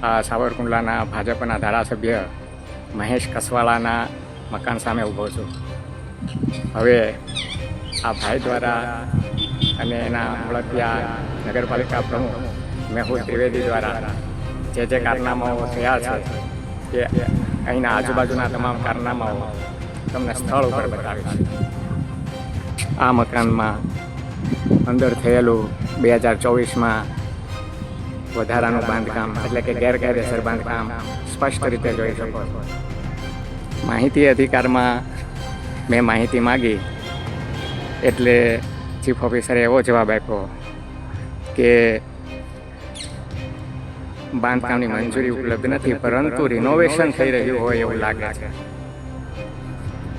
આ સાવરકુંડલાના ભાજપના ધારાસભ્ય મહેશ કસવાળાના મકાન સામે ઊભો છું. હવે આ ભાઈ દ્વારા અને એના મળતિયા નગરપાલિકા પ્રમુખ મેહુલ ત્રિવેદી દ્વારા જે કારનામાઓ થયા છે કે અહીંના આજુબાજુના તમામ કારનામાઓ તમને સ્થળ ઉપર બતાવીશ. આ મકાનમાં અંદર થયેલું 2024માં વધારાનું બાંધકામ એટલે કે ગેરકાયદેસર બાંધકામ સ્પષ્ટ રીતે જોઈ શકો છો. માહિતી અધિકારમાં મેં માહિતી માગી એટલે ચીફ ઓફિસરે એવો જવાબ આપ્યો કે બાંધકામની મંજૂરી ઉપલબ્ધ નથી, પરંતુ રિનોવેશન થઈ રહ્યું હોય એવું લાગે છે.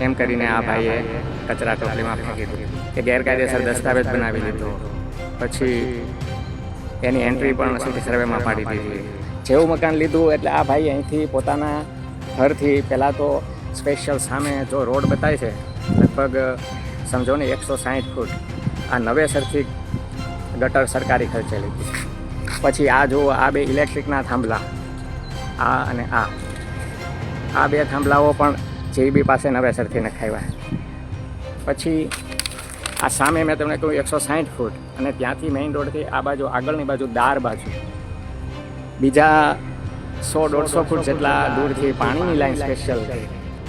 એમ કરીને આ ભાઈએ કચરા ટોપલીમાં ફેંકી દીધું કે ગેરકાયદેસર દસ્તાવેજ બનાવી લીધો. પછી એની એન્ટ્રી પણ સિટી સર્વેમાં પાડી દીધી. જેવું મકાન લીધું એટલે આ ભાઈ અહીંથી પોતાના ઘરથી પહેલાં તો સ્પેશિયલ સામે જો રોડ બતાવે છે લગભગ સમજો ને 160 ફૂટ આ નવેસરથી ગટર સરકારી ખર્ચે લીધી. પછી આ જુઓ, આ બે ઇલેક્ટ્રિકના થાંભલા, આ અને આ બે થાંભલાઓ પણ JB પાસે નવેસરથી નખાવ્યા. પછી આ સામે મેં તમને કહ્યું 160 ફૂટ અને ત્યાંથી મેઇન રોડથી આ બાજુ આગળની બાજુ દાર બાજુ બીજા 100-150 ફૂટ જેટલા દૂરથી પાણીની લાઈન સ્પેશિયલ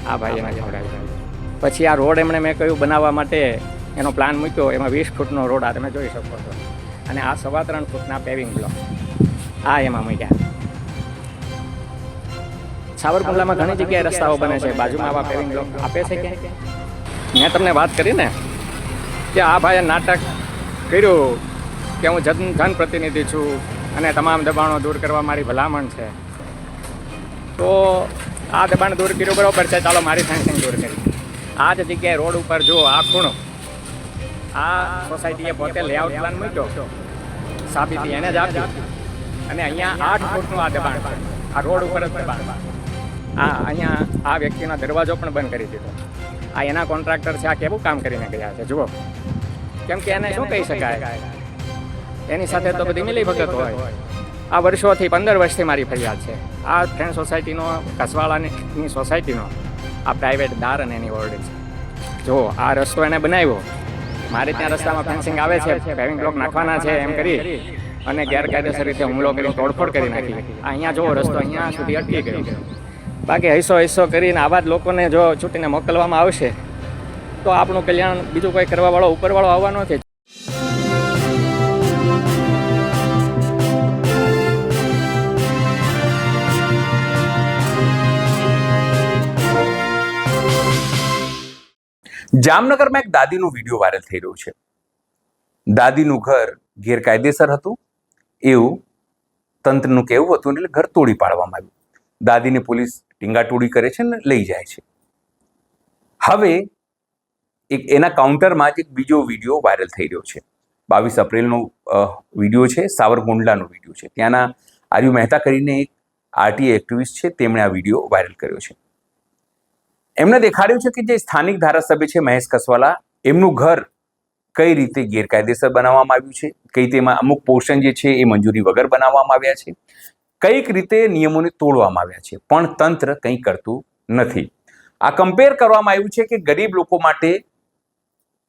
આ ભાઈ એમાં જોડાવી. પછી આ રોડ એમણે મેં કહ્યું બનાવવા માટે એનો પ્લાન મૂક્યો, એમાં 20 ફૂટનો રોડ આ તમે જોઈ શકો છો અને આ 3.25 ફૂટના પેવિંગ બ્લોક આ એમાં મૂક્યા. સાવરકુંડલામાં ઘણી જગ્યાએ રસ્તાઓ બને છે, બાજુમાં આવા પેવિંગ બ્લોક આપે છે કે? મેં તમને વાત કરી ને કે આ ભાઈએ નાટક કર્યું કે હું જનપ્રતિનિધિ છું અને તમામ દબાણો દૂર કરવા મારી ભલામણ છે. તો આ દબાણ દૂર કર્યું બરાબર છે, ચાલો મારી ફેન્સિંગ દૂર કરી. આ જ જગ્યાએ રોડ ઉપર જુઓ, આ ખૂણો, આ સોસાયટીએ પોતે લેઆઉટ પ્લાન મૂક્યો, સાબિતી એને જ આપી અને અહીંયા 8 ફૂટનું આ દબાણ, આ રોડ ઉપર જ દબાણ. અહીંયા આ વ્યક્તિનો દરવાજો પણ બંધ કરી દીધો. આ એના કોન્ટ્રાક્ટર છે, આ કેવું કામ કરીને ગયા છે જુઓ. કેમ કે એને શું કહી શકાય, એની સાથે તો બધી મિલી ભગત હોય. આ વર્ષોથી 15 વર્ષથી મારી ફરિયાદ છે. આ ફ્રેન્ડ સોસાયટીનો, કસવાળાની સોસાયટીનો આ પ્રાઇવેટ દાર અને એની ઓર્ડ છે. જો આ રસ્તો એને બનાવ્યો, મારે ત્યાં રસ્તામાં ફેન્સિંગ આવે છે, પેવિંગ બ્લોક નાખવાના છે એમ કરી અને ગેરકાયદેસર રીતે હુમલો કરી તોડફોડ કરી નાખી. અહીંયા જુઓ, રસ્તો અહીંયા સુધી અટકી ગયો. બાકી હૈસો કરીને આવા જ લોકોને જો છૂટીને મોકલવામાં આવશે તો આપણું કલ્યાણ બીજું કોઈ કરવાવાળો ઉપરવાળો આવવાનો નથી. જામનગરમાં એક દાદીનો વિડીયો વાયરલ થઈ રહ્યો છે. દાદીનું ઘર ગેરકાયદેસર હતું એવું તંત્રનું કહેવું હતું એટલે ઘર તોડી પાડવામાં આવ્યું. દાદીને પોલીસ ટીંગાટોળી કરે છે ને લઈ જાય છે. હવે એના કાઉન્ટરમાં જ એક બીજો વિડીયો વાયરલ થઈ રહ્યો છે. 22 એપ્રિલનો વિડીયો છે, સાવરકુંડલાનો વિડીયો છે. ત્યાંના આર્યુ મહેતા કરીને એક RTI એક્ટિવિસ્ટ છે, તેમણે આ વિડીયો વાયરલ કર્યો છે. એમને દેખાડ્યું છે કે જે સ્થાનિક ધારાસભ્ય છે મહેશ કસવાલા, એમનું ઘર કઈ રીતે ગેરકાયદેસર બનાવવામાં આવ્યું છે, કઈ તેમાં અમુક પોર્શન જે છે એ મંજૂરી વગર બનાવવામાં આવ્યા છે, કઈક રીતે નિયમોને તોડવામાં આવ્યા છે, પણ તંત્ર કંઈ કરતું નથી. આ કમ્પેર કરવામાં આવ્યું છે કે ગરીબ લોકો માટે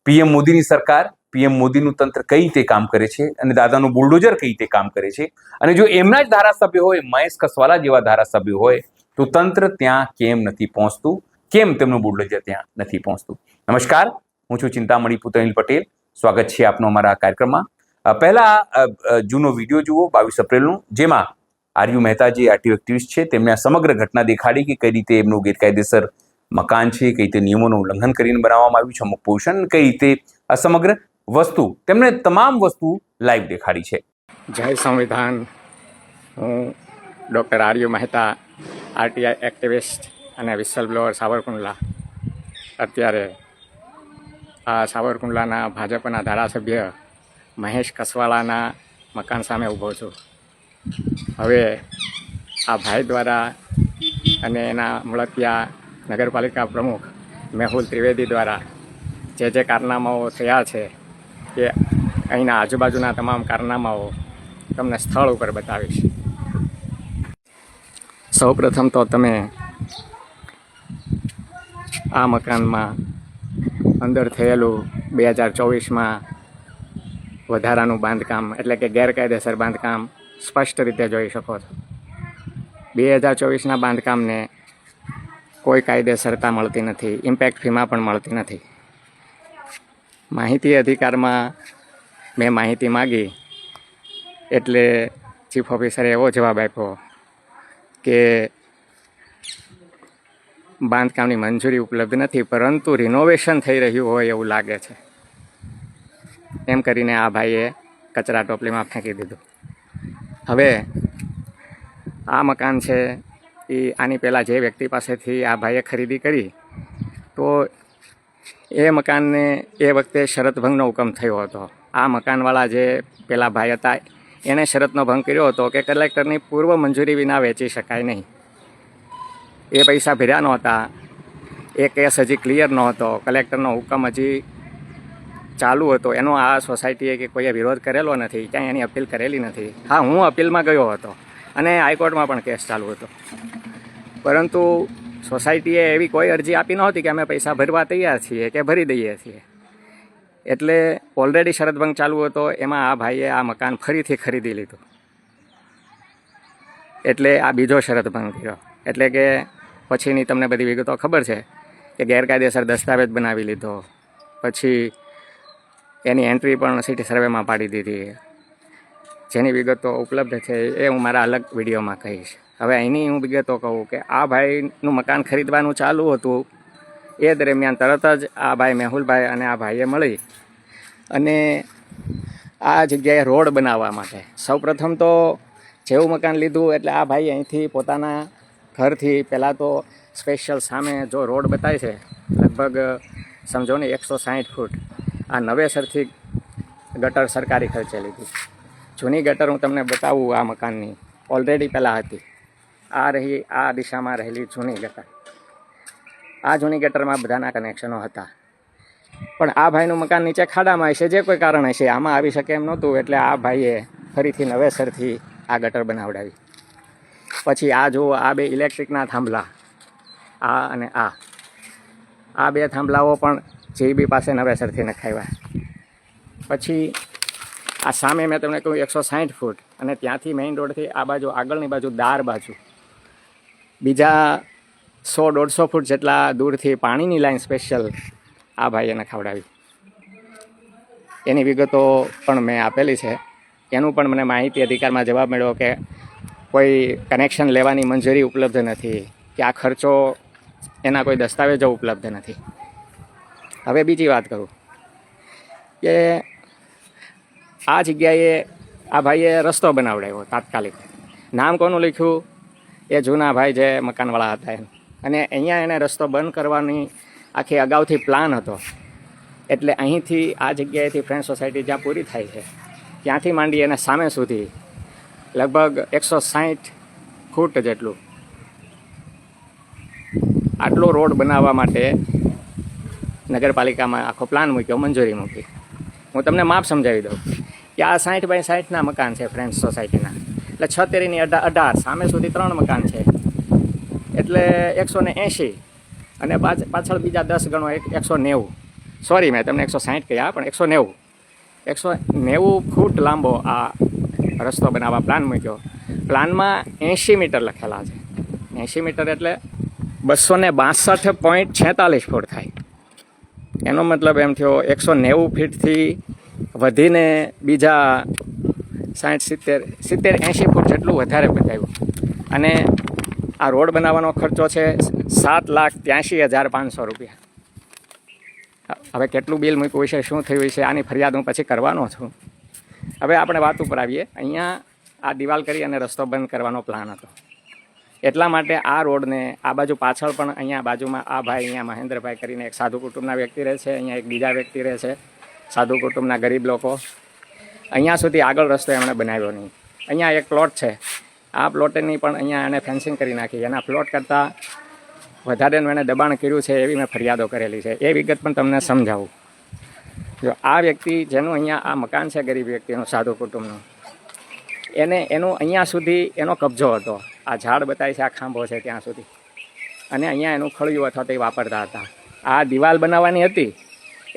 PM મોદીની સરકાર, PM મોદીનું તંત્ર કઈ રીતે કામ કરે છે અને દાદાનું બુલડોઝર કઈ રીતે કામ કરે છે. અને જો એમના જ ધારાસભ્ય હોય, મહેશ કસવાલા જેવા ધારાસભ્ય હોય, તો તંત્ર ત્યાં કેમ નથી પહોંચતું, કેમ તેમનું બુલડોઝર ત્યાં નથી પહોંચતું. નમસ્કાર, હું છું ચિંતામણી પુતનિલ પટેલ. સ્વાગત છે આપનો અમારા કાર્યક્રમમાં. પહેલા જૂનો વિડીયો જુઓ 22 એપ્રિલનો, જેમાં આર્યુ મહેતા જે RTI એક્ટિવિસ્ટ છે તેમણે આ સમગ્ર ઘટના દેખાડી કે કઈ રીતે એમનું ગેરકાયદેસર મકાન છે, કઈ રીતે નિયમોનું ઉલ્લંઘન કરીને બનાવવામાં આવ્યું છે, અમુક પોર્શન, કઈ રીતે આ સમગ્ર વસ્તુ, તેમણે તમામ વસ્તુ લાઈવ દેખાડી છે. જય સંવિધાન. હું ડૉક્ટર આર્યુ મહેતા, RTI એક્ટિવિસ્ટ અને વિસલ બ્લોઅર સાવરકુંડલા. અત્યારે આ સાવરકુંડલાના ભાજપના ધારાસભ્ય મહેશ કસવાળાના મકાન સામે ઊભો છું. હવે આ ભાઈ દ્વારા અને એના મળતિયા નગરપાલિકા પ્રમુખ મેહુલ ત્રિવેદી દ્વારા જે કારનામાઓ થયા છે કે અહીંના આજુબાજુના તમામ કારનામાઓ તમને સ્થળ ઉપર બતાવીશ. સૌપ્રથમ તો તમે આ મકાનમાં અંદર થયેલું 2024માં વધારાનું બાંધકામ એટલે કે ગેરકાયદેસર બાંધકામ સ્પષ્ટ રીતે જોઈ શકો છો. 2024ના બાંધકામને કોઈ કાયદેસરતા મળતી નથી, ઇમ્પેક્ટ ફીમાં પણ મળતી નથી. માહિતી અધિકારમાં મેં માહિતી માગી એટલે ચીફ ઓફિસરે એવો જવાબ આપ્યો કે બાંધકામની મંજૂરી ઉપલબ્ધ નથી, પરંતુ રિનોવેશન થઈ રહ્યું હોય એવું લાગે છે. એમ કરીને આ ભાઈએ કચરા ટોપલીમાં ફેંકી દીધું. હવે આ મકાન છે એ આની પહેલાં જે વ્યક્તિ પાસેથી આ ભાઈએ ખરીદી કરી તો એ મકાનને એ વખતે શરત ભંગનો હુકમ થયો હતો. આ મકાનવાળા જે પેલા ભાઈ હતા એણે શરતનો ભંગ કર્યો હતો કે કલેક્ટરની પૂર્વ મંજૂરી વિના વેચી શકાય નહીં. એ પૈસા ભર્યા નહોતા, એ કેસ હજી ક્લિયર નહોતો, કલેક્ટરનો હુકમ હજી ચાલુ હતો. એનો આ સોસાયટીએ કે કોઈએ વિરોધ કરેલો નથી, ક્યાંય એની અપીલ કરેલી નથી. હા, હું અપીલમાં ગયો હતો અને હાઈકોર્ટમાં પણ કેસ ચાલુ હતો, પરંતુ સોસાયટીએ એવી કોઈ અરજી આપી નહોતી કે અમે પૈસા ભરવા તૈયાર છીએ કે ભરી દઈએ છીએ. એટલે ઓલરેડી શરતભંગ ચાલુ હતો. એમાં આ ભાઈએ આ મકાન ફરીથી ખરીદી લીધું, એટલે આ બીજો શરતભંગ કર્યો. એટલે કે પછીની તમને બધી વિગતો ખબર છે કે ગેરકાયદેસર દસ્તાવેજ બનાવી લીધો, પછી એની એન્ટ્રી પણ સિટી સર્વેમાં પાડી દીધી. જેની વિગતો ઉપલબ્ધ છે એ હું મારા અલગ વિડીયોમાં કહીશ. હવે અહીંની હું વિગતો કહું કે આ ભાઈનું મકાન ખરીદવાનું ચાલુ હતું એ દરમિયાન તરત જ આ ભાઈ મેહુલભાઈ અને આ ભાઈએ મળી અને આ જગ્યાએ રોડ બનાવવા માટે સૌપ્રથમ તો જેવું મકાન લીધું એટલે આ ભાઈ અહીંથી પોતાના ઘરથી પહેલાં તો સ્પેશિયલ સામે જો રોડ બતાવે છે લગભગ સમજો ને 160 ફૂટ આ નવેસરથી ગટર સરકારી ખર્ચે લીધી. જૂની ગટર હું તમને બતાવું આ મકાનની ઓલરેડી પહેલાં હતી. આ રહી આ દિશામાં રહેલી જૂની ગટર. આ જૂની ગટરમાં બધાના કનેક્શનો હતા, પણ આ ભાઈનું મકાન નીચે ખાડામાં હશે, જે કોઈ કારણ હશે આમાં આવી શકે એમ નહોતું. એટલે આ ભાઈએ ફરીથી નવેસરથી આ ગટર બનાવડાવી. પછી આ જુઓ, આ બે ઇલેક્ટ્રિકના થાંભલા, આ અને આ બે થાંભલાઓ પણ જીબી પાસે નવેસરથી નખાવ્યા. પછી આ સામે મેં તમને કહ્યું 160 ફૂટ અને ત્યાંથી મેઇન રોડથી આ બાજુ આગળની બાજુ દાર બાજુ બીજા 100-150 ફૂટ જેટલા દૂરથી પાણીની લાઈન સ્પેશિયલ આ ભાઈએ નખાવડાવી. એની વિગતો પણ મેં આપેલી છે. એનું પણ મને માહિતી અધિકારમાં જવાબ મળ્યો કે કોઈ કનેક્શન લેવાની મંજૂરી ઉપલબ્ધ નથી, કે આ ખર્ચો એના કોઈ દસ્તાવેજો ઉપલબ્ધ નથી. હવે બીજી વાત કરું કે આ જગ્યાએ આ ભાઈએ રસ્તો બનાવડાવ્યો તાત્કાલિક. નામ કોનું લખ્યું? એ જૂના ભાઈ જે મકાનવાળા હતા એમ. અને અહીંયા એને રસ્તો બંધ કરવાની આખી અગાઉથી પ્લાન હતો. એટલે અહીંથી આ જગ્યાએથી ફ્રેન્ડ સોસાયટી જ્યાં પૂરી થાય છે ત્યાંથી માંડી અને સામે સુધી લગભગ 160 ફૂટ જેટલું આટલો રોડ બનાવવા માટે નગરપાલિકામાં આખો પ્લાન મૂક્યો, મંજૂરી મૂકી. હું તમને માપ સમજાવી દઉં કે આ 60 બાય 60ના મકાન છે ફ્રેન્ડ્સ સોસાયટીના. એટલે 6 તેરીની 18 સામે સુધી 3 મકાન છે એટલે 180 અને પાછળ બીજા 10 ગણો 190. સોરી, મેં તમને 160 કહ્યા, પણ 190 ફૂટ લાંબો આ રસ્તો બનાવવા પ્લાન મૂક્યો. પ્લાનમાં 80 મીટર લખેલા છે. 80 મીટર એટલે 262.46 ફૂટ થાય. એનો મતલબ એમ થયો 190 ફીટથી વધીને બીજા 60-70-80 ફૂટ જેટલું વધારે બતાવ્યું. અને આ રોડ બનાવવાનો ખર્ચો છે 7,83,500 રૂપિયા. હવે કેટલું બિલ મૂક્યું છે, શું થયું છે, આની ફરિયાદ હું પછી કરવાનો છું. હવે આપણે વાત ઉપર આવીએ. અહીંયા આ દિવાલ કરી અને રસ્તો બંધ કરવાનો પ્લાન હતો. એટલા માટે આ રોડને આ બાજુ પાછળ પણ અહીંયા બાજુમાં આ ભાઈ અહીંયા મહેન્દ્રભાઈ કરીને એક સાધુ કુટુંબના વ્યક્તિ રહે છે, અહીંયા એક બીજા વ્યક્તિ રહે છે સાધુ કુટુંબના ગરીબ લોકો. અહીંયા સુધી આગળ રસ્તો એમણે બનાવ્યો નહીં. અહીંયા એક પ્લોટ છે, આ પ્લોટની પણ અહીંયા એને ફેન્સિંગ કરી નાખી. એના પ્લોટ કરતાં વધારેનું એણે દબાણ કર્યું છે એવી મેં ફરિયાદો કરેલી છે. એ વિગત પણ તમને સમજાવું. જો આ વ્યક્તિ જેનું અહીંયા આ મકાન છે ગરીબ વ્યક્તિનું સાધુ કુટુંબનું, એનું અહીંયા સુધી એનો કબજો હતો. આ ઝાડ બતાવે છે, આ ખાંભો છે ત્યાં સુધી, અને અહીંયા એનું ખળિયું અથવા તો એ વાપરતા હતા. આ દિવાલ બનાવવાની હતી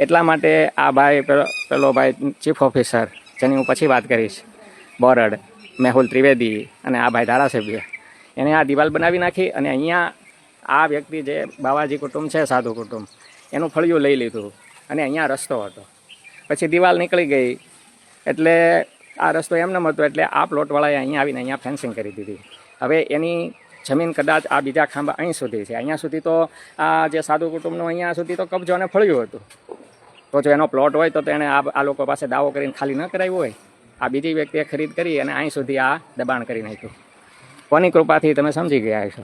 એટલા માટે આ ભાઈ પેલો ભાઈ ચીફ ઓફિસર, જેની હું પછી વાત કરીશ, બોરડ મેહુલ ત્રિવેદી, અને આ ભાઈ ધારાસભ્ય, એને આ દિવાલ બનાવી નાખી. અને અહીંયા આ વ્યક્તિ જે બાવાજી કુટુંબ છે, સાધુ કુટુંબ, એનું ફળિયું લઈ લીધું, અને અહીંયા રસ્તો હતો. પછી દિવાલ નીકળી ગઈ એટલે આ રસ્તો એમને હતો, એટલે આ પ્લોટવાળાએ અહીંયા આવીને અહીંયા ફેન્સિંગ કરી દીધી. હવે એની જમીન કદાચ આ બીજા ખાંભા અહીં સુધી છે, અહીંયા સુધી તો આ જે સાધુ કુટુંબનું અહીંયા સુધી તો કબજો અને ફળિયું હતું. તો જો એનો પ્લોટ હોય તો એણે આ લોકો પાસે દાવો કરીને ખાલી ન કરાવ્યો હોય. આ બીજી વ્યક્તિએ ખરીદ કરી અને અહીં સુધી આ દબાણ કરી નાખ્યું. કોની કૃપાથી તમે સમજી ગયા છો.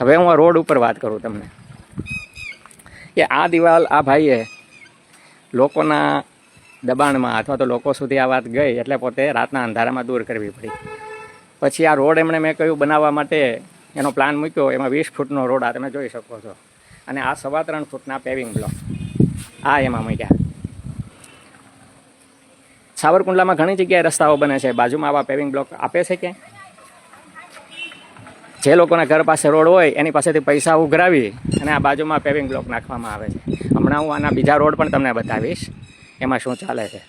હવે હું આ રોડ ઉપર વાત કરું તમને, કે આ દિવાલ આ ભાઈએ લોકોના દબાણમાં અથવા તો લોકો સુધી આ વાત ગઈ એટલે પોતે રાતના અંધારામાં દૂર કરવી પડી. પછી આ રોડ એમણે મેં કહ્યું બનાવવા માટે એનો પ્લાન મૂક્યો, એમાં 20 ફૂટનો રોડ આ તમે જોઈ શકો છો, અને આ 3.25 ફૂટના પેવિંગ બ્લોક આ એમાં મૂક્યા. સાવરકુંડલામાં ઘણી જગ્યાએ રસ્તાઓ બને છે, બાજુમાં આવા પેવિંગ બ્લોક આપે છે ક્યાંય? જે લોકોના ઘર પાસે રોડ હોય એની પાસેથી પૈસા ઉઘરાવી અને આ બાજુમાં પેવિંગ બ્લોક નાખવામાં આવે છે. હમણાં હું આના બીજા રોડ પણ તમને બતાવીશ એમાં શું ચાલે છે.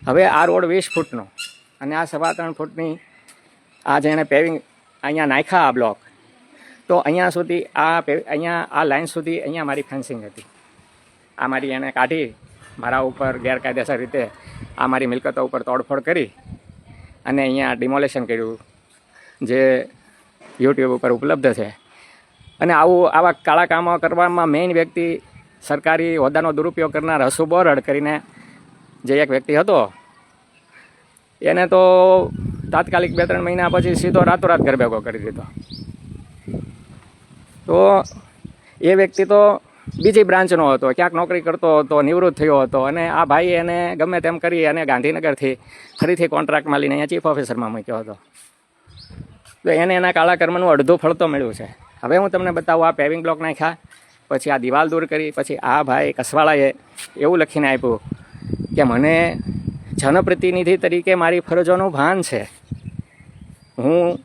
હવે આ રોડ 20 ફૂટનો અને આ 3.25 ફૂટની આ જેણે પેવિંગ અહીંયા નાખ્યા આ બ્લોક, તો અહીંયા સુધી અહીંયા આ લાઇન સુધી અહીંયા મારી ફેન્સિંગ હતી. આ મારી એણે કાઢી મારા ઉપર ગેરકાયદેસર રીતે આ મારી મિલકતો ઉપર તોડફોડ કરી અને અહીંયા ડિમોલેશન કર્યું, જે યુટ્યુબ ઉપર ઉપલબ્ધ છે. અને આવા કાળા કામો કરવામાં મેઇન વ્યક્તિ સરકારી હોદ્દાનો દુરુપયોગ કરનાર હસુ બોરડ કરીને જે એક વ્યક્તિ હતો, એને તો તાત્કાલિક 2-3 મહિના પછી સીધો રાતોરાત ઘર ભેગો કરી દીધો. તો એ વ્યક્તિ તો બીજી બ્રાન્ચનો હતો, ક્યાંક નોકરી કરતો હતો, નિવૃત્ત થયો હતો, અને આ ભાઈ એને ગમે તેમ કરી અને ગાંધીનગરથી ફરીથી કોન્ટ્રાક્ટમાં લઈને અહીંયા ચીફ ઓફિસરમાં મૂક્યો હતો. તો એને એના કાળા કર્મનું અડધું ફળ તો મળ્યું છે. હવે હું તમને બતાવું, આ પેવિંગ બ્લોક નાખ્યા, પછી આ દિવાલ દૂર કરી, પછી આ ભાઈ કસવાળાએ એવું લખીને આપ્યું કે મને જનપ્રતિનિધિ તરીકે મારી ફરજોનું ભાન છે, હું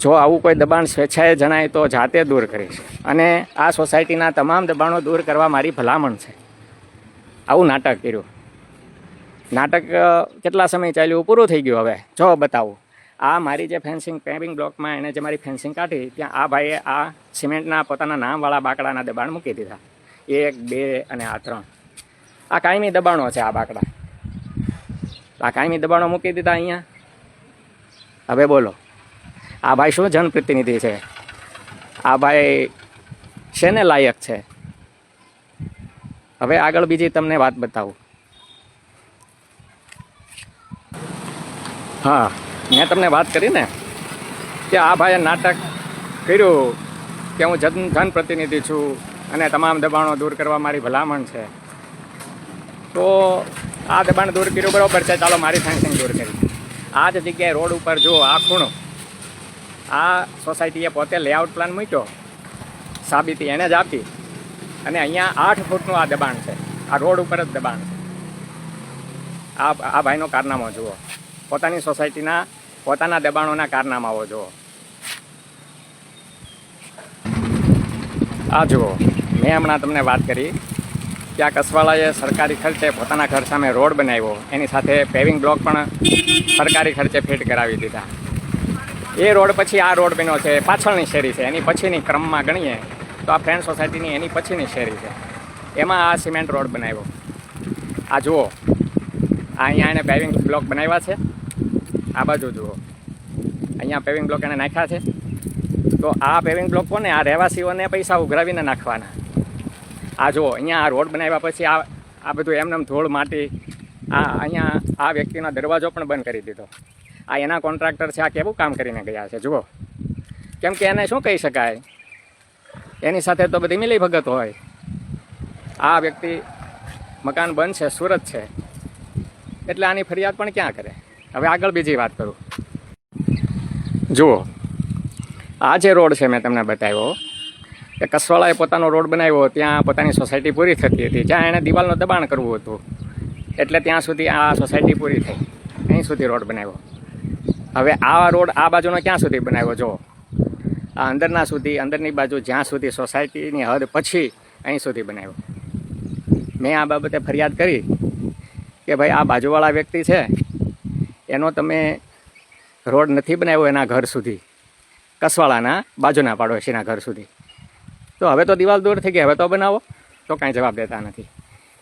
જો આવું કોઈ દબાણ સ્વેચ્છાએ જણાય તો જાતે દૂર કરીશ, અને આ સોસાયટીના તમામ દબાણો દૂર કરવા મારી ભલામણ છે. આવું નાટક કર્યું. નાટક કેટલા સમય ચાલ્યું, પૂરું થઈ ગયું. હવે જો બતાવું, આ મારી જે ફેન્સિંગ પેવિંગ બ્લોકમાં એણે જે મારી ફેન્સિંગ કાઢી, ત્યાં આ ભાઈએ આ સિમેન્ટના પોતાના નામવાળા બાકડાના દબાણ મૂકી દીધા, 1, 2 અને આ 3. આ કાયમી દબાણો છે. આ બાકડા આ કાયમી દબાણો મૂકી દીધા અહીંયા. હવે બોલો, આ ભાઈ શું જનપ્રતિનિધિ છે? આ ભાઈ શેને લાયક છે? હવે આગળ બીજી તમને વાત બતાવું. હા, મેં તમને વાત કરી ને કે આ ભાઈએ નાટક કર્યું કે હું જનપ્રતિનિધિ છું અને તમામ દબાણો દૂર કરવા મારી ભલામણ છે. તો આ દબાણ દૂર કર્યું, બરાબર છે, ચાલો મારી ફેન્સિંગ દૂર કરી. આ જ જગ્યાએ રોડ ઉપર જુઓ, આ ખૂણો, આ સોસાયટીએ પોતે લેઆઉટ પ્લાન મૂક્યો, સાબિતી એને જ આપી, અને અહીંયા 8 ફૂટનું આ દબાણ છે. આ રોડ ઉપર જ દબાણ છે. આ ભાઈનો કારનામો જુઓ, પોતાની સોસાયટીના પોતાના દબાણોના કારનામાઓ જુઓ. આ જુઓ, મેં હમણાં તમને વાત કરી કે આ કસવાળાએ સરકારી ખર્ચે પોતાના ઘર સામે રોડ બનાવ્યો, એની સાથે પેવિંગ બ્લોક પણ સરકારી ખર્ચે ફિટ કરાવી દીધા. એ રોડ પછી આ રોડ બન્યો છે, પાછળની શેરી છે, એની પછીની ક્રમમાં ગણીએ તો આ ફ્રેન્ડ સોસાયટીની એની પછીની શેરી છે, એમાં આ સિમેન્ટ રોડ બનાવ્યો. આ જુઓ, અહીંયા એને પેવિંગ બ્લોક બનાવ્યા છે. આ બાજુ જુઓ, અહીંયા પેવિંગ બ્લોક એને નાખ્યા છે. તો આ પેવિંગ બ્લોક કોને? આ રહેવાસીઓને પૈસા ઉઘરાવીને નાખવાના. આ જુઓ, અહીંયા આ રોડ બનાવ્યા પછી આ બધું એમને ધૂળ માટી, અહીંયા આ વ્યક્તિનો દરવાજો પણ બંધ કરી દીધો. આ એના કોન્ટ્રાક્ટર છે. આ કેવું કામ કરીને ગયા છે જુઓ. કેમ કે એને શું કહી શકાય, એની સાથે તો બધી મિલી ભગત હોય. આ વ્યક્તિ મકાન બંધ છે, સુરત છે, એટલે આની ફરિયાદ પણ ક્યાં કરે. હવે આગળ બીજી વાત કરું. જુઓ, આ જે રોડ છે મેં તમને બતાવ્યો કે કસવાળાએ પોતાનો રોડ બનાવ્યો, ત્યાં પોતાની સોસાયટી પૂરી થતી હતી, જ્યાં એણે દિવાલનું દબાણ કરવું હતું, એટલે ત્યાં સુધી આ સોસાયટી પૂરી થઈ, અહીં સુધી રોડ બનાવ્યો. હવે આ રોડ આ બાજુનો ક્યાં સુધી બનાવ્યો જો આ અંદરના સુધી અંદરની બાજુ જ્યાં સુધી સોસાયટીની હદ પછી અહીં સુધી બનાવ્યો. મેં આ બાબતે ફરિયાદ કરી કે ભાઈ આ બાજુવાળા વ્યક્તિ છે એનો તમે રોડ નથી બનાવ્યો એના ઘર સુધી, કસવાળાના બાજુના પાડોશીના ઘર સુધી, તો હવે તો દિવાલ દૂર થઈ ગઈ, હવે તો બનાવો. તો કાંઈ જવાબ દેતા નથી.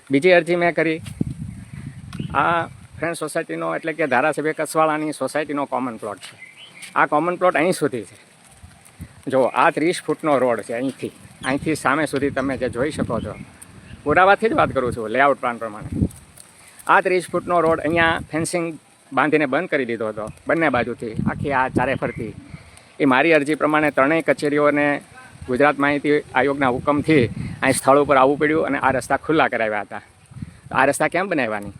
બીજી અરજી મેં કરી, આ ફ્રેન્ડ સોસાયટીનો એટલે કે ધારાસભ્ય કસવાળાની સોસાયટીનો કોમન પ્લોટ છે. આ કોમન પ્લોટ અહીં સુધી છે. જો આ 30 ફૂટનો રોડ છે અહીંથી સામે સુધી તમે જે જોઈ શકો છો, પુરાવાથી જ વાત કરું છું, લેઆઉટ પ્લાન પ્રમાણે. આ 30 ફૂટનો રોડ અહીંયા ફેન્સિંગ બાંધીને બંધ કરી દીધો હતો બંને બાજુથી, આખી આ ચારે ફરતી. એ મારી અરજી પ્રમાણે ત્રણેય કચેરીઓને ગુજરાત માહિતી આયોગના હુકમથી અહીં સ્થળ ઉપર આવવું પડ્યું અને આ રસ્તા ખુલ્લા કરાવ્યા હતા. આ રસ્તા કેમ બનાવવાની?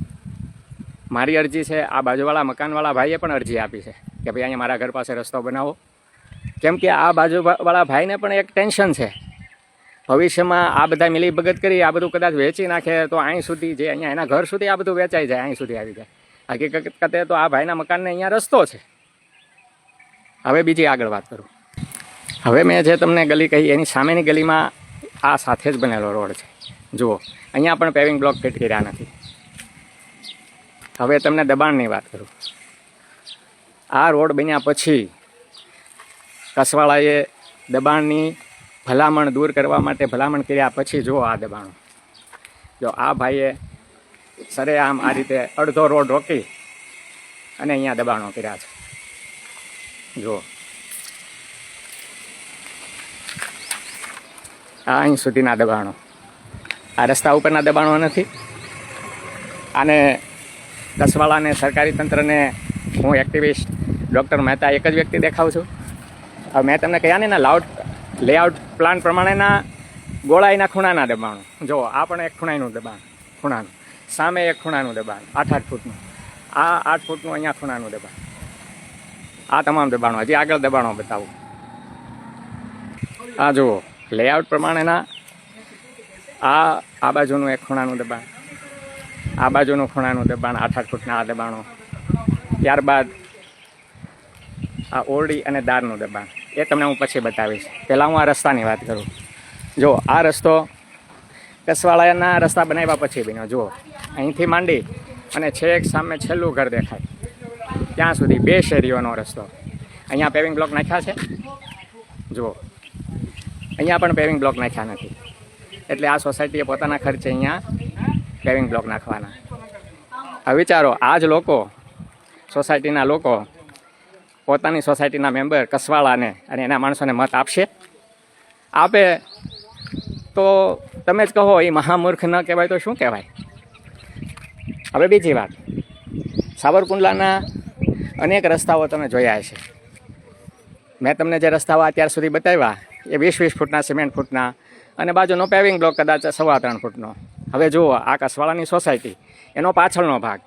મારી અરજી છે, આ બાજુવાળા મકાનવાળા ભાઈએ પણ અરજી આપી છે કે ભાઈ અહીંયા મારા ઘર પાસે રસ્તો બનાવો. કેમ કે આ બાજુવાળા ભાઈને પણ એક ટેન્શન છે, ભવિષ્યમાં આ બધા મિલીભગત કરી આ બધું કદાચ વેચી નાખે તો અહીં સુધી જે અહીંયા એના ઘર સુધી આ બધું વેચાઈ જાય, અહીં સુધી આવી જાય. હકીકતે તો આ ભાઈના મકાનને અહીંયા રસ્તો છે. હવે બીજી આગળ વાત કરું. હવે મેં જે તમને ગલી કહી એની સામેની ગલીમાં આ સાથે જ બનેલો રોડ છે. જુઓ અહીંયા પણ પેવિંગ બ્લોક ફિટ કર્યા નથી. હવે તમને દબાણની વાત કરું. આ રોડ બન્યા પછી કસવાળાએ દબાણની ભલામણ દૂર કરવા માટે ભલામણ કર્યા પછી જુઓ આ દબાણો. જો આ ભાઈએ સરેઆમ આ રીતે અડધો રોડ રોકી અને અહીંયા દબાણો કર્યા છે. જુઓ આ અહીં સુધીના દબાણો, આ રસ્તા ઉપરના દબાણો નથી. આને કસવાળાને સરકારી તંત્રને હું એક્ટિવિસ્ટ ડૉક્ટર મહેતા એક જ વ્યક્તિ દેખાઉં છું. હવે મેં તમને કહ્યા ને એના લેઆઉટ પ્લાન પ્રમાણેના ગોળાઈના ખૂણાના દબાણો. જુઓ આ પણ એક ખૂણાનું દબાણ, ખૂણાનું સામે એક ખૂણાનું દબાણ 8 ફૂટનું, આ 8 ફૂટનું અહીંયા ખૂણાનું દબાણ. આ તમામ દબાણો, હજી આગળ દબાણો બતાવું. આ જુઓ લેઆઉટ પ્રમાણેના આ બાજુનું એક ખૂણાનું દબાણ, આ બાજુનું ખૂણાનું દબાણ 8 ફૂટના આ દબાણો. ત્યારબાદ આ ઓરડી અને દારનું દબાણ, એ તમને હું પછી બતાવીશ. પહેલાં હું આ રસ્તાની વાત કરું. જો આ રસ્તો કસવાળાના રસ્તા બનાવ્યા પછી બન્યો. જુઓ અહીંથી માંડી અને છેક સામે છેલ્લું ઘર દેખાય ત્યાં સુધી 2 શેરીઓનો રસ્તો. અહીંયા પેવિંગ બ્લોક નાખ્યા છે. જુઓ અહીંયા પણ પેવિંગ બ્લોક નાખ્યા નથી. એટલે આ સોસાયટીએ પોતાના ખર્ચે અહીંયા પેવિંગ બ્લોક નાખવાના. હવે વિચારો, આ જ લોકો, સોસાયટીના લોકો પોતાની સોસાયટીના મેમ્બર કસવાળાને અને એના માણસોને મત આપશે? આપે તો તમે જ કહો એ મહામૂર્ખ ન કહેવાય તો શું કહેવાય? હવે બીજી વાત, સાવરકુંડલાના અનેક રસ્તાઓ તમે જોયા હશે. મેં તમને જે રસ્તાઓ અત્યાર સુધી બતાવ્યા એ 20 ફૂટના સિમેન્ટ ફૂટના અને બાજુનો પેવિંગ બ્લોક કદાચ 3.25 ફૂટનો. હવે જુઓ આ કસવાળાની સોસાયટી, એનો પાછળનો ભાગ,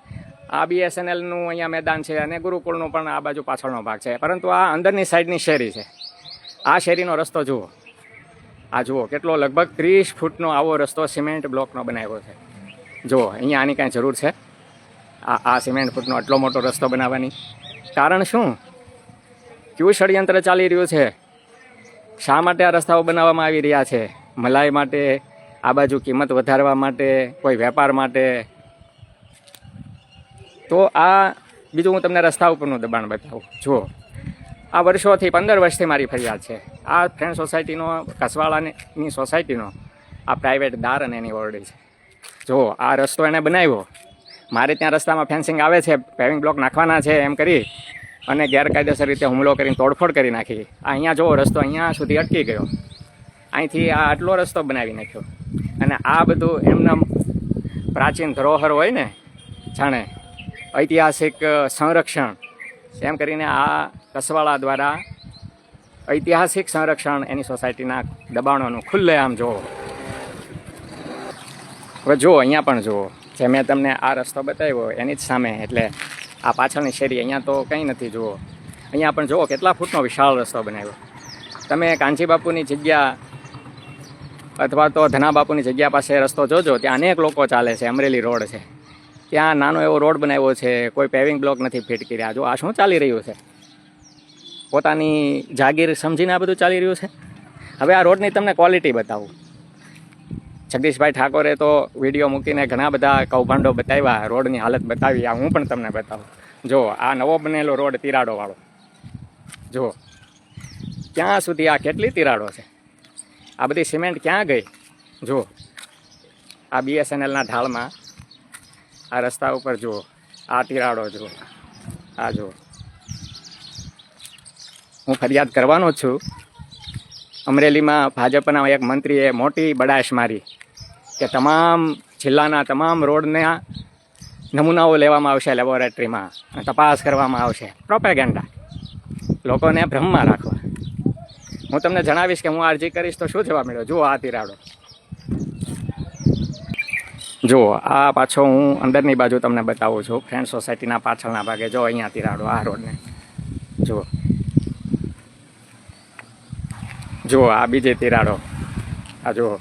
આ BSNLનું અહીંયા મેદાન છે અને ગુરુકુળનું પણ આ બાજુ પાછળનો ભાગ છે. પરંતુ આ અંદરની સાઈડની શેરી છે. આ શેરીનો રસ્તો જુઓ, આ જુઓ કેટલો, લગભગ 30 ફૂટનો આવો રસ્તો સિમેન્ટ બ્લોકનો બનાવ્યો છે. જુઓ અહીંયા આની કાંઈ જરૂર છે? આ સિમેન્ટ ફૂટનો આટલો મોટો રસ્તો બનાવવાની કારણ શું? કયું ષડયંત્ર ચાલી રહ્યું છે? શા માટે આ રસ્તાઓ બનાવવામાં આવી રહ્યા છે? મલાઈ માટે, આ બાજુ કિંમત વધારવા માટે, કોઈ વેપાર માટે? તો આ બીજું હું તમને રસ્તા ઉપરનું દબાણ બતાવું. જુઓ આ વર્ષોથી 15 વર્ષથી મારી ફરિયાદ છે. આ ફ્રેન્ડ સોસાયટીનો, કસવાળાની સોસાયટીનો આ પ્રાઇવેટ દાર અને એની ઓરડી છે. જુઓ આ રસ્તો એણે બનાવ્યો, મારે ત્યાં રસ્તામાં ફેન્સિંગ આવે છે, પેવિંગ બ્લોક નાખવાના છે એમ કરી અને ગેરકાયદેસર રીતે હુમલો કરીને તોડફોડ કરી નાખી. અહીંયા જુઓ રસ્તો અહીંયા સુધી અટકી ગયો, અહીંથી આ આટલો રસ્તો બનાવી નાખ્યો. અને આ બધું એમના પ્રાચીન ધરોહર હોય ને, જાણે ઐતિહાસિક સંરક્ષણ એમ કરીને આ કસવાળા દ્વારા ઐતિહાસિક સંરક્ષણ એની સોસાયટીના દબાણોનું ખુલ્લેઆમ જુઓ. હવે જુઓ અહીંયા પણ જુઓ, જે મેં તમને આ રસ્તો બતાવ્યો એની જ સામે, એટલે આ પાછળની શેરી, અહીંયા તો કંઈ નથી. જુઓ અહીંયા પણ જુઓ કેટલા ફૂટનો વિશાળ રસ્તો બનાવ્યો. તમે કાંચી બાપુની જગ્યા અથવા તો ધના બાપુની જગ્યા પાસે રસ્તો જોજો, ત્યાં અનેક લોકો ચાલે છે. અમરેલી રોડ છે, ત્યાં નાનો એવો રોડ બનાવ્યો છે, કોઈ પેવિંગ બ્લોક નથી ફિટ કર્યા. જો આ શું ચાલી રહ્યું છે? પોતાની જાગીર સમજીને આ બધું ચાલી રહ્યું છે. હવે આ રોડની તમને ક્વોલિટી બતાવું. જગદીશભાઈ ઠાકોરે તો વિડીયો મૂકીને ઘણા બધા કૌભાંડો બતાવ્યા, રોડની હાલત બતાવી. આ હું પણ તમને બતાવું. જો આ નવો બનેલો રોડ તિરાડોવાળો, જો ક્યાં સુધી આ કેટલી તિરાડો છે. આ બધી સિમેન્ટ ક્યાં ગઈ? જો આ BSNLના ઢાળમાં આ રસ્તા ઉપર જુઓ, આ તિરાડો જુઓ, આ જુઓ. હું ફરિયાદ કરવાનો જ છું. અમરેલીમાં ભાજપના એક મંત્રીએ મોટી બડાશ મારી કે તમામ જિલ્લાના તમામ રોડના નમૂનાઓ લેવામાં આવશે લેબોરેટરીમાં અને તપાસ કરવામાં આવશે. પ્રોપેગેન્ડા, લોકોને ભ્રમમાં રાખવા. હું તમને જણાવીશ કે હું અરજી કરીશ તો શું જવા મળ્યો. જુઓ આ તિરાડો, જુઓ આ પાછો હું અંદરની બાજુ તમને બતાવું છું. ફ્રેન્ડ સોસાયટીના પાછળના ભાગે જો અહીંયા તિરાડો, આ રોડને જુઓ. જુઓ આ બીજી તિરાડો, આ જુઓ.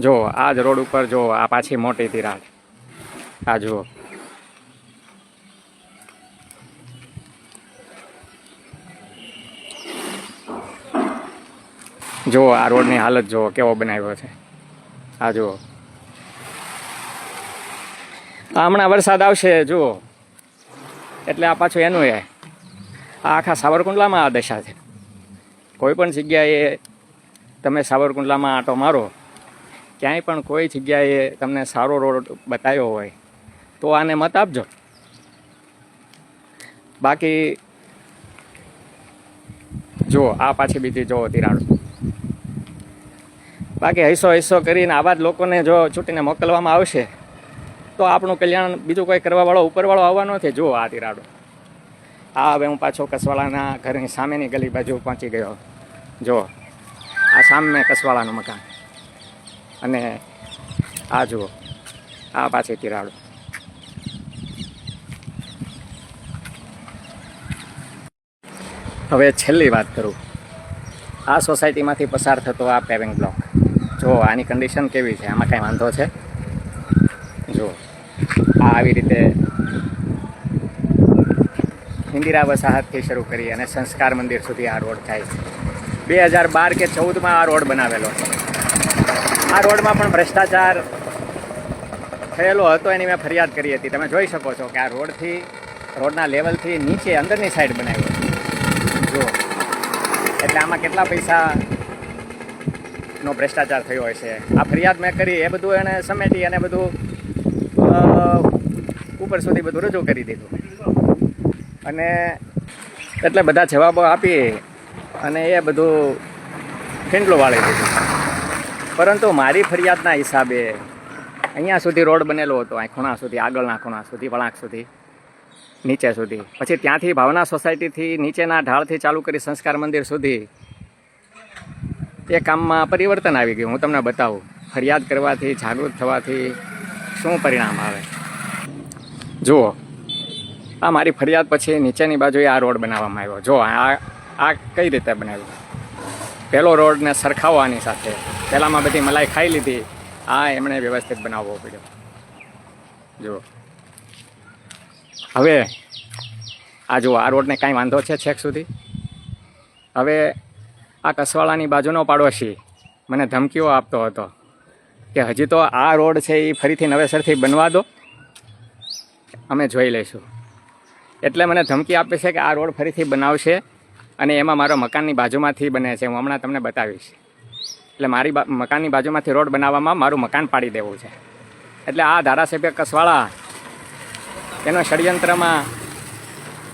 જો આ જ રોડ ઉપર જો આ પાછી મોટી તિરાડ, આ જુઓ. જો આ રોડની હાલત જુઓ કેવો બનાવ્યો છે. આ જુઓ. આ હમણાં વરસાદ આવશે જુઓ, એટલે આ પાછું એનું આ આખા સાવરકુંડલામાં આ દશા છે. કોઈ પણ જગ્યાએ તમે સાવરકુંડલામાં આંટો મારો, ક્યાંય પણ કોઈ જગ્યાએ તમને સારો રોડ બતાવ્યો હોય તો આને મત આપજો. બાકી જુઓ આ પાછી બીજી જુઓ તિરાડો. બાકી હૈસો કરીને આવા જ લોકોને જો ચૂંટીને મોકલવામાં આવશે તો આપણું કલ્યાણ બીજું કોઈ કરવાવાળો ઉપરવાળો આવવાનો નથી. જુઓ આ તિરાડો. આ હવે હું પાછો કસવાળાના ઘરની સામેની ગલી બાજુ પહોંચી ગયો. જો આ સામે કસવાળાનું મકાન, અને આ જુઓ આ પાછી તિરાડો. હવે છેલ્લી વાત કરું. આ સોસાયટીમાંથી પસાર થતો આ પેવિંગ બ્લોક, જો આની કન્ડિશન કેવી છે. આમાં કાંઈ વાંધો છે? જો આ આવી રીતે ઇન્દિરા વસાહતથી શરૂ કરી અને સંસ્કાર મંદિર સુધી આ રોડ થાય છે. 2012 કે 14માં આ રોડ બનાવેલો છે. આ રોડમાં પણ ભ્રષ્ટાચાર થયેલો હતો, એની મેં ફરિયાદ કરી હતી. તમે જોઈ શકો છો કે આ રોડના લેવલથી નીચે અંદરની સાઈડ બનાવ્યો છે. જો એટલે આમાં કેટલા પૈસાનો ભ્રષ્ટાચાર થયો હશે. આ ફરિયાદ મેં કરી, એ બધું એને સમેટી અને બધું ઉપર સુધી બધું રજૂ કરી દીધું. અને એટલે બધા જવાબો આપી અને એ બધું ફીંડલું વાળી દીધું. પરંતુ મારી ફરિયાદના હિસાબે અહીંયા સુધી રોડ બનેલો હતો, આ ખૂણા સુધી, આગળના ખૂણા સુધી, વળાંક સુધી, નીચે સુધી. પછી ત્યાંથી ભાવના સોસાયટીથી નીચેના ઢાળથી ચાલુ કરી સંસ્કાર મંદિર સુધી એ કામમાં પરિવર્તન આવી ગયું. હું તમને બતાવું ફરિયાદ કરવાથી, જાગૃત થવાથી શું પરિણામ આવે. જુઓ આ મારી ફરિયાદ પછી નીચેની બાજુએ આ રોડ બનાવવામાં આવ્યો. જો આ કઈ રીતે બનાવ્યો. પહેલો રોડને સરખાવવાની સાથે પહેલાંમાં બધી મલાઈ ખાઈ લીધી. આ એમણે વ્યવસ્થિત બનાવવો પડ્યો. જુઓ હવે આ જુઓ આ રોડને કાંઈ વાંધો છે છેક સુધી. હવે આ કસવાળાની બાજુનો પાડોશી મને ધમકીઓ આપતો હતો કે હજી તો આ રોડ છે એ ફરીથી નવેસરથી બનવા દો, અમે જોઈ લઈશું. એટલે મને ધમકી આપે છે કે આ રોડ ફરીથી બનાવશે અને એમાં મારો મકાનની બાજુમાંથી બને છે. હું હમણાં તમને બતાવીશ. એટલે મારી મકાનની બાજુમાંથી રોડ બનાવવામાં મારું મકાન પાડી દેવું છે. એટલે આ ધારાસભ્ય કસવાળા એનો ષડયંત્રમાં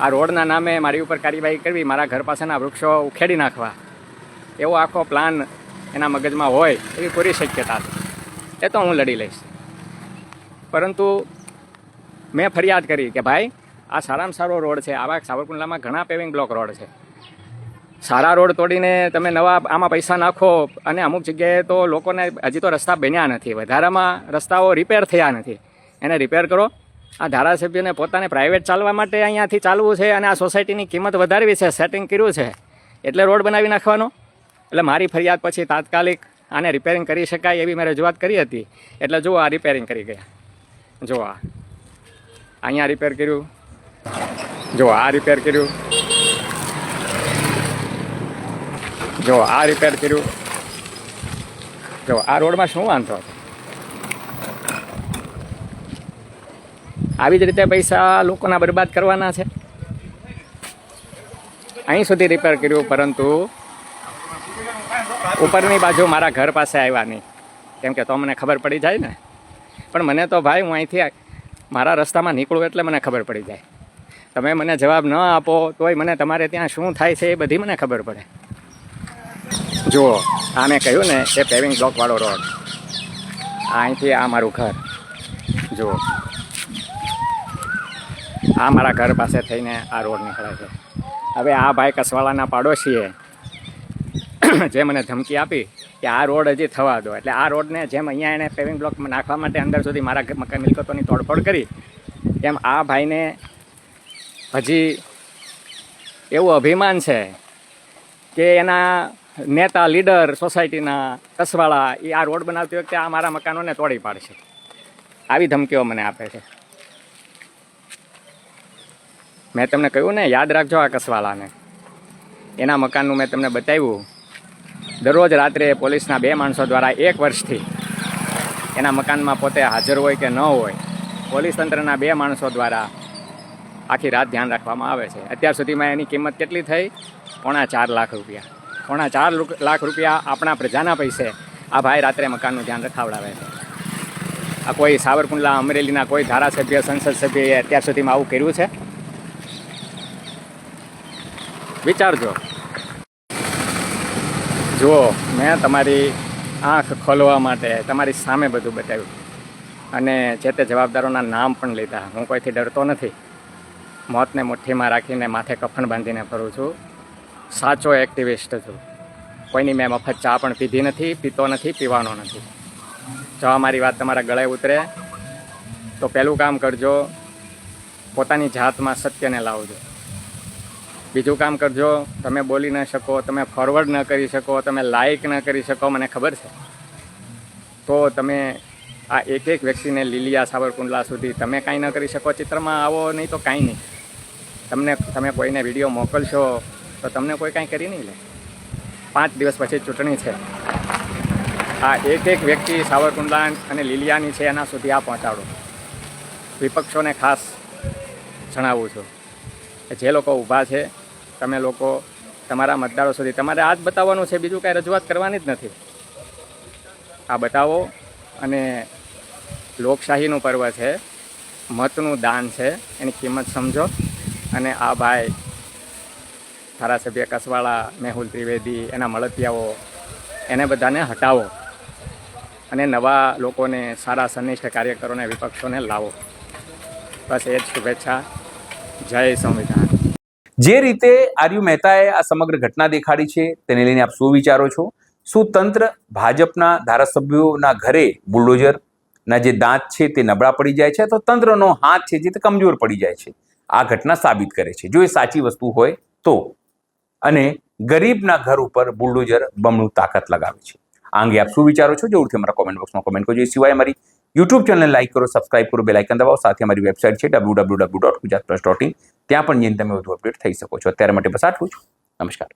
આ રોડના નામે મારી ઉપર કાર્યવાહી કરવી, મારા ઘર પાસેના વૃક્ષો ઉખેડી નાખવા, એવો આખો પ્લાન એના મગજમાં હોય એવી પૂરી શક્યતા છે. એ તો હું લડી લઈશ. પરંતુ મેં ફરિયાદ કરી કે ભાઈ આ સારામાં સારો રોડ છે. આવા સાવરકુંડલામાં ઘણા પેવિંગ બ્લોક રોડ છે. સારા રોડ તોડીને તમે નવા આમાં પૈસા નાખો અને અમુક જગ્યાએ તો લોકોને હજી તો રસ્તા બન્યા નથી, વધારામાં રસ્તાઓ રિપેર થયા નથી. એને રિપેર કરો. આ ધારાસભ્યને પોતાને પ્રાઇવેટ ચાલવા માટે અહીંયાથી ચાલવું છે અને આ સોસાયટીની કિંમત વધારવી છે, સેટિંગ કર્યું છે એટલે રોડ બનાવી નાખવાનો. એટલે મારી ફરિયાદ પછી તાત્કાલિક આને રિપેરિંગ કરી શકાય એવી મેં રજૂઆત કરી હતી. એટલે જુઓ આ રિપેરિંગ કરી ગયા. જુઓ અહીંયા રિપેર કર્યું, જો આ રિપેર કર્યું, જો આ રિપેર કર્યું, જો આ રોડમાં શું વાંધો હતો? આવી જ રીતે પૈસા લોકોના બરબાદ કરવાના છે. અહીં સુધી રિપેર કર્યું, પરંતુ ઉપરની બાજુ મારા ઘર પાસે આવ્યા નહીં, કેમ કે તો મને ખબર પડી જાય ને. પણ મને તો ભાઈ, હું અહીંથી મારા રસ્તામાં નીકળું એટલે મને ખબર પડી જાય. તમે મને જવાબ ન આપો તોય મને તમારે ત્યાં શું થાય છે એ બધી મને ખબર પડે. જુઓ, આ મેં કહ્યું ને એ પેવિંગ બ્લોકવાળો રોડ, અહીંથી આ મારું ઘર, જુઓ આ મારા ઘર પાસે થઈને આ રોડ નીકળે છે. હવે આ ભાઈ કસવાળાના પાડોશીએ જે મને ધમકી આપી કે આ રોડ હજી થવા દો, એટલે આ રોડને જેમ અહીંયા એણે પેવિંગ બ્લોક નાખવા માટે અંદર સુધી મારા મકાન મિલકતોની તોડફોડ કરી, એમ આ ભાઈને હજી એવું અભિમાન છે કે એના નેતા લીડર સોસાયટીના કસવાળા એ આ રોડ બનાવતી વખતે આ મારા મકાનોને તોડી પાડશે. આવી ધમકીઓ મને આપે છે. મેં તમને કહ્યું ને, યાદ રાખજો આ કસવાળાને. એના મકાનનું મેં તમને બતાવ્યું. દરરોજ રાત્રે પોલીસના 2 માણસો દ્વારા 1 વર્ષથી એના મકાનમાં પોતે હાજર હોય કે ન હોય, પોલીસ તંત્રના 2 માણસો દ્વારા આખી રાત ધ્યાન રાખવામાં આવે છે. અત્યાર સુધીમાં એની કિંમત કેટલી થઈ? 4.5 લાખ રૂપિયા. 4.5 લાખ રૂપિયા આપણા પ્રજાના પૈસે આ ભાઈ રાત્રે મકાનનું ધ્યાન રખાવડાવે છે. આ કોઈ સાવરકુંડલા, અમરેલીના કોઈ ધારાસભ્ય, સંસદ સભ્યએ અત્યાર સુધીમાં આવું કર્યું છે? વિચારજો. જુઓ, મેં તમારી આંખ ખોલવા માટે તમારી સામે બધું બતાવ્યું અને જે તે જવાબદારોના નામ પણ લીધા. હું કોઈથી ડરતો નથી. મોતને મુઠ્ઠીમાં રાખીને માથે કફન બાંધીને ફરું છું. સાચો એક્ટિવિસ્ટ છું. કોઈની મેં મફત ચા પણ પીધી નથી, પીતો નથી, પીવાનો નથી. જો અમારી વાત તમારા ગળે ઉતરે તો પહેલું કામ કરજો, પોતાની જાતમાં સત્યને લાવજો. બીજું કામ કરજો, તમે બોલી ન શકો, તમે ફોરવર્ડ ન કરી શકો, તમે લાઇક ન કરી શકો, મને ખબર છે, તો તમે આ એક વ્યક્તિને લીલિયા સાવરકુંડલા સુધી તમે કાંઈ ન કરી શકો. ચિત્રમાં આવો નહીં તો કાંઈ નહીં. તમે કોઈને વિડીયો મોકલશો તો તમને કોઈ કાંઈ કરી નહીં લે. 5 દિવસ પછી ચૂંટણી છે. આ એક વ્યક્તિ સાવરકુંડલા અને લીલિયાની છે એના સુધી આ પહોંચાડો. વિપક્ષોને ખાસ જણાવું છું કે જે લોકો ઊભા છે, તમે લોકો તમારા મતદારો સુધી તમારે આ જ બતાવવાનું છે, બીજું કાંઈ રજૂઆત કરવાની જ નથી. આ બતાવો અને લોકશાહીનું પર્વ છે, મતનું દાન છે, એની કિંમત સમજો. અને આ ભાઈ ધારાસભ્ય કસવાળા, મેહુલ ત્રિવેદી, એના મળતિયાઓ, એને બધાને હટાવો અને નવા લોકોને, સારા સનિષ્ઠ કાર્યકરોને, વિપક્ષોને લાવો. બસ એ જ શુભેચ્છા. જય સંવિધાન. જે રીતે આર્યુ મહેતાએ આ સમગ્ર ઘટના દેખાડી છે તેને લઈને આપ શું વિચારો છો? શું તંત્ર ભાજપના ધારાસભ્યોના ઘરે બુલડોઝરના જે દાંત છે તે નબળા પડી જાય છે, તો તંત્રનો હાથ છે જે તે કમજોર પડી જાય છે? આ ઘટના સાબિત કરે છે, જો એ સાચી વસ્તુ હોય તો. અને ગરીબના ઘર ઉપર બુલડોઝર બમણું તાકાત લગાવે છે. આ અંગે આપ શું વિચારો છો? જરૂરથી અમારા કોમેન્ટ બોક્સમાં કોમેન્ટ કરજો. એ સિવાય અમારી યુટ્યુબ ચેનલને લાઈક કરો, સબસ્ક્રાઇબ કરો, બેલ આઇકન દબાવો. સાથે અમારી વેબસાઇટ છે www.gujaratpress.in, ત્યાં પણ જઈને તમે વધુ અપડેટ થઈ શકો છો. અત્યારે માટે બસ આટલું જ. નમસ્કાર.